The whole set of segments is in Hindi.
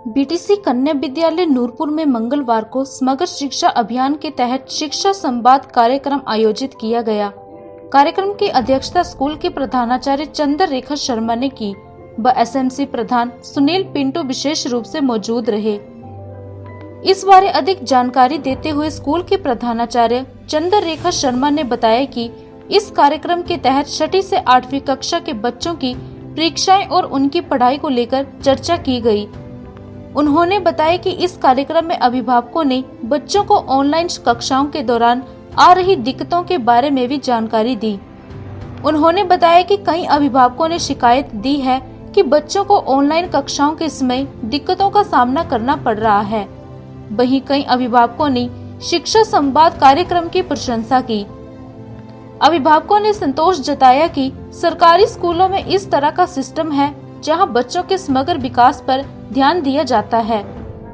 बीटीसी कन्या विद्यालय नूरपुर में मंगलवार को समग्र शिक्षा अभियान के तहत शिक्षा संवाद कार्यक्रम आयोजित किया गया। कार्यक्रम की अध्यक्षता स्कूल के प्रधानाचार्य चंद्ररेखा शर्मा ने की व एसएमसी प्रधान सुनील पिंटू विशेष रूप से मौजूद रहे। इस बारे अधिक जानकारी देते हुए स्कूल के प्रधानाचार्य चंद्ररेखा शर्मा ने बताया कि इस कार्यक्रम के तहत 6ठी से 8वीं कक्षा के बच्चों की परीक्षाएं और उनकी पढ़ाई को लेकर चर्चा की गई। उन्होंने बताया कि इस कार्यक्रम में अभिभावकों ने बच्चों को ऑनलाइन कक्षाओं के दौरान आ रही दिक्कतों के बारे में भी जानकारी दी। उन्होंने बताया कि कई अभिभावकों ने शिकायत दी है कि बच्चों को ऑनलाइन कक्षाओं के समय दिक्कतों का सामना करना पड़ रहा है। वहीं कई अभिभावकों ने शिक्षा संवाद कार्यक्रम की प्रशंसा की। अभिभावकों ने संतोष जताया कि सरकारी स्कूलों में इस तरह का सिस्टम है जहां बच्चों के समग्र विकास पर ध्यान दिया जाता है।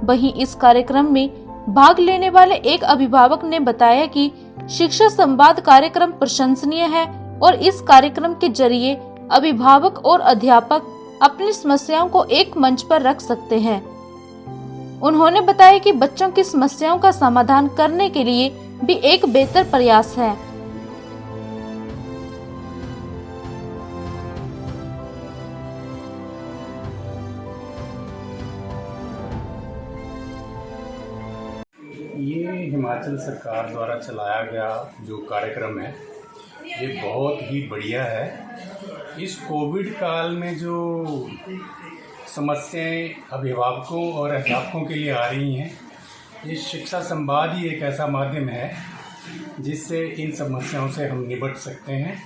वहीं इस कार्यक्रम में भाग लेने वाले एक अभिभावक ने बताया कि शिक्षा संवाद कार्यक्रम प्रशंसनीय है और इस कार्यक्रम के जरिए अभिभावक और अध्यापक अपनी समस्याओं को एक मंच पर रख सकते हैं। उन्होंने बताया कि बच्चों की समस्याओं का समाधान करने के लिए भी एक बेहतर प्रयास है। ये हिमाचल सरकार द्वारा चलाया गया जो कार्यक्रम है ये बहुत ही बढ़िया है। इस कोविड काल में जो समस्याएं अभिभावकों और अध्यापकों के लिए आ रही हैं, ये शिक्षा संवाद ही एक ऐसा माध्यम है जिससे इन समस्याओं से हम निपट सकते हैं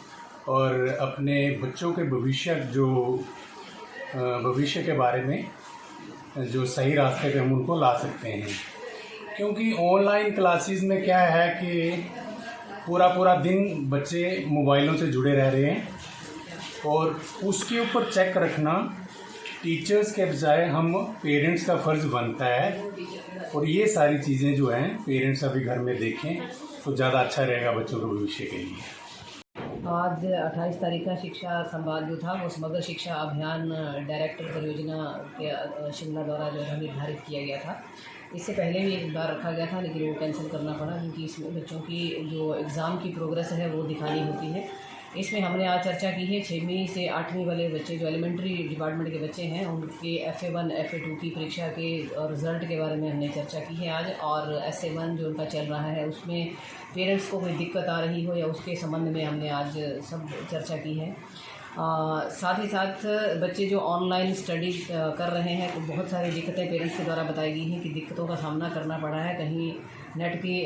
और अपने बच्चों के भविष्य के बारे में जो सही रास्ते पे हम उनको ला सकते हैं। क्योंकि ऑनलाइन क्लासेस में क्या है कि पूरा दिन बच्चे मोबाइलों से जुड़े रह रहे हैं और उसके ऊपर चेक रखना टीचर्स के बजाय हम पेरेंट्स का फ़र्ज़ बनता है। और ये सारी चीज़ें जो हैं पेरेंट्स अभी घर में देखें तो ज़्यादा अच्छा रहेगा बच्चों के भविष्य के लिए। आज 28 तारीख का शिक्षा संवाद जो था वो समग्र शिक्षा अभियान डायरेक्टर परियोजना के शिमला द्वारा जो है निर्धारित किया गया था। इससे पहले भी एक बार रखा गया था लेकिन वो कैंसिल करना पड़ा क्योंकि इसमें बच्चों की जो एग्ज़ाम की प्रोग्रेस है वो दिखानी होती है। इसमें हमने आज चर्चा की है 6वीं से 8वीं वाले बच्चे जो एलिमेंट्री डिपार्टमेंट के बच्चे हैं उनके FA1 FA2 की परीक्षा के रिज़ल्ट के बारे में हमने चर्चा की है आज। और SA1 जो उनका चल रहा है उसमें पेरेंट्स को कोई दिक्कत आ रही हो या उसके संबंध में हमने आज सब चर्चा की है। साथ ही साथ बच्चे जो ऑनलाइन स्टडी कर रहे हैं तो बहुत सारी दिक्कतें पेरेंट्स के द्वारा बताई गई हैं कि दिक्कतों का सामना करना पड़ा है। कहीं नेट की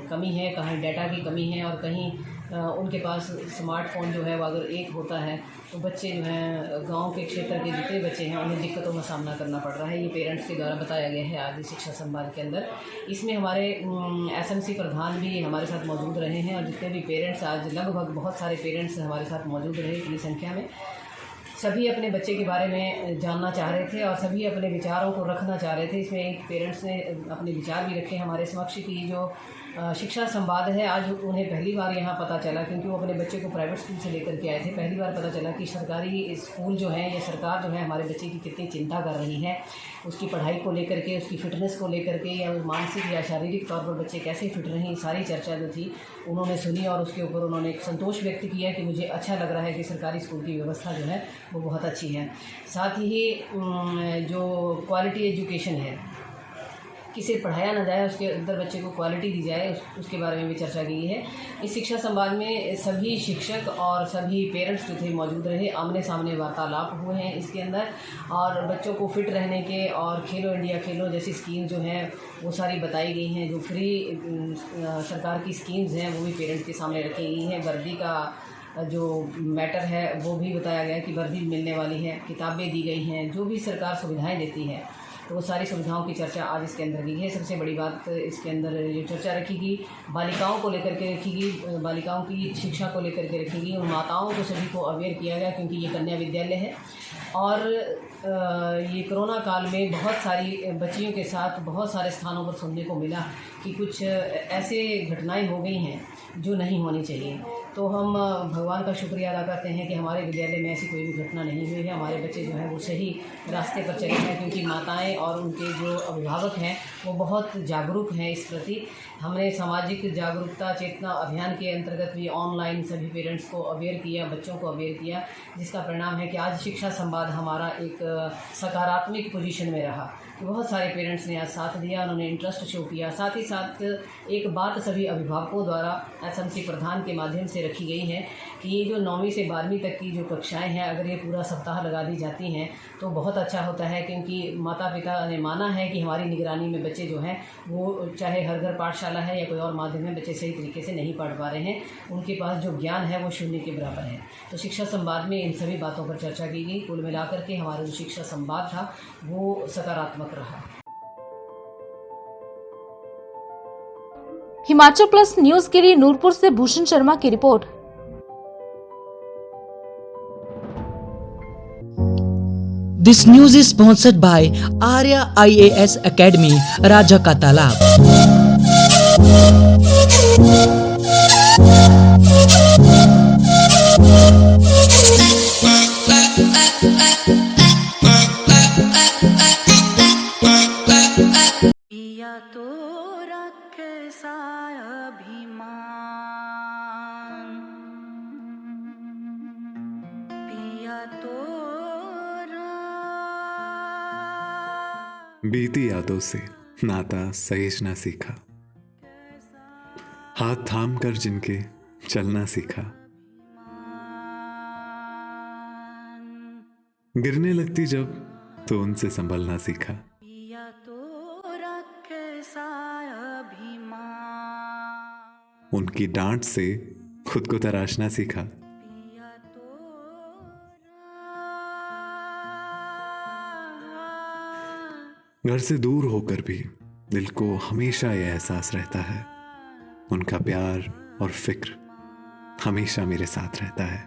कमी है, कहीं डाटा की कमी है और कहीं उनके पास स्मार्टफोन जो है वो अगर एक होता है तो बच्चे जो हैं गांव के क्षेत्र के जितने बच्चे हैं उन्हें दिक्कतों का सामना करना पड़ रहा है। ये पेरेंट्स के द्वारा बताया गया है आज शिक्षा संवाद के अंदर। इसमें हमारे एसएमसी प्रधान भी हमारे साथ मौजूद रहे हैं और जितने भी पेरेंट्स आज लगभग बहुत सारे पेरेंट्स हमारे साथ मौजूद रहे इतनी संख्या में। सभी अपने बच्चे के बारे में जानना चाह रहे थे और सभी अपने विचारों को रखना चाह रहे थे। इसमें एक पेरेंट्स ने अपने विचार भी रखे हमारे समक्ष कि जो शिक्षा संवाद है आज उन्हें पहली बार यहाँ पता चला क्योंकि वो अपने बच्चे को प्राइवेट स्कूल से लेकर के आए थे। पहली बार पता चला कि सरकारी स्कूल जो है या सरकार जो है हमारे बच्चे की कितनी चिंता कर रही है, उसकी पढ़ाई को लेकर के, उसकी फ़िटनेस को लेकर के या मानसिक या शारीरिक तौर पर बच्चे कैसे फिट रहें, सारी चर्चा जो थी उन्होंने सुनी और उसके ऊपर उन्होंने एक संतोष व्यक्त किया कि मुझे अच्छा लग रहा है कि सरकारी स्कूल की व्यवस्था जो है वो बहुत अच्छी है। साथ ही जो क्वालिटी एजुकेशन है, किसे पढ़ाया ना जाए उसके अंदर बच्चे को क्वालिटी दी जाए उसके बारे में भी चर्चा की है। इस शिक्षा संवाद में सभी शिक्षक और सभी पेरेंट्स जो थे मौजूद रहे, आमने सामने वार्तालाप हुए हैं इसके अंदर और बच्चों को फिट रहने के और खेलो इंडिया खेलो जैसी स्कीम जो हैं वो सारी बताई गई हैं। जो फ्री सरकार की स्कीम्स हैं वो भी पेरेंट्स के सामने रखी गई हैं। वर्दी का जो मैटर है वो भी बताया गया कि वर्दी मिलने वाली है, किताबें दी गई हैं, जो भी सरकार सुविधाएं देती है तो वो सारी सुविधाओं की चर्चा आज इसके अंदर की है। सबसे बड़ी बात इसके अंदर ये चर्चा रखी गई बालिकाओं को लेकर के रखी गई, बालिकाओं की शिक्षा को लेकर के रखी गई। उन माताओं को सभी को अवेयर किया गया क्योंकि ये कन्या विद्यालय है और ये कोरोना काल में बहुत सारी बच्चियों के साथ बहुत सारे स्थानों पर सुनने को मिला कि कुछ ऐसे घटनाएं हो गई हैं जो नहीं होनी चाहिए। तो हम भगवान का शुक्रिया अदा करते हैं कि हमारे विद्यालय में ऐसी कोई भी घटना नहीं हुई है। हमारे बच्चे जो हैं वो सही रास्ते पर चले हैं, क्योंकि माताएं और उनके जो अभिभावक हैं वो बहुत जागरूक हैं इस प्रति। हमने सामाजिक जागरूकता चेतना अभियान के अंतर्गत भी ऑनलाइन सभी पेरेंट्स को अवेयर किया, बच्चों को अवेयर किया, जिसका परिणाम है कि आज शिक्षा संवाद हमारा एक सकारात्मक पोजीशन में रहा। बहुत सारे पेरेंट्स ने आज साथ दिया, उन्होंने इंटरेस्ट शो किया। साथ ही साथ एक बात सभी अभिभावकों द्वारा एसएमसी प्रधान के माध्यम से रखी गई है कि ये जो 9वीं से 12वीं तक की जो कक्षाएं हैं, अगर ये पूरा सप्ताह लगा दी जाती हैं तो बहुत अच्छा होता है, क्योंकि माता पिता ने माना है कि हमारी निगरानी में बच्चे जो हैं वो चाहे हर घर पाठशाला है या कोई और माध्यम है, बच्चे सही तरीके से नहीं पढ़ पा रहे हैं, उनके पास जो ज्ञान है वो शून्य के बराबर है। तो शिक्षा संवाद में इन सभी बातों पर चर्चा की गई। कुल मिलाकर के हमारा जो शिक्षा संवाद था वो सकारात्मक रहा। हिमाचल प्लस न्यूज के लिए नूरपुर से भूषण शर्मा की report. This news is sponsored by Arya IAS Academy, Raja का तालाब। पिया तो रखे सा अभिमान, पिया तो बीती यादों से नाता सहेजना सीखा, हाथ थाम कर जिनके चलना सीखा, गिरने लगती जब तो उनसे संभलना सीखा। पिया तो रखे सा अभिमान, उनकी डांट से खुद को तराशना सीखा। पिया तो घर से दूर होकर भी दिल को हमेशा यह एहसास रहता है, उनका प्यार और फिक्र हमेशा मेरे साथ रहता है।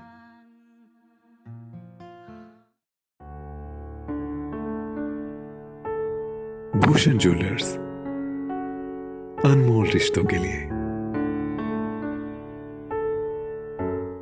भूषण ज्वेलर्स, अनमोल रिश्तों के लिए।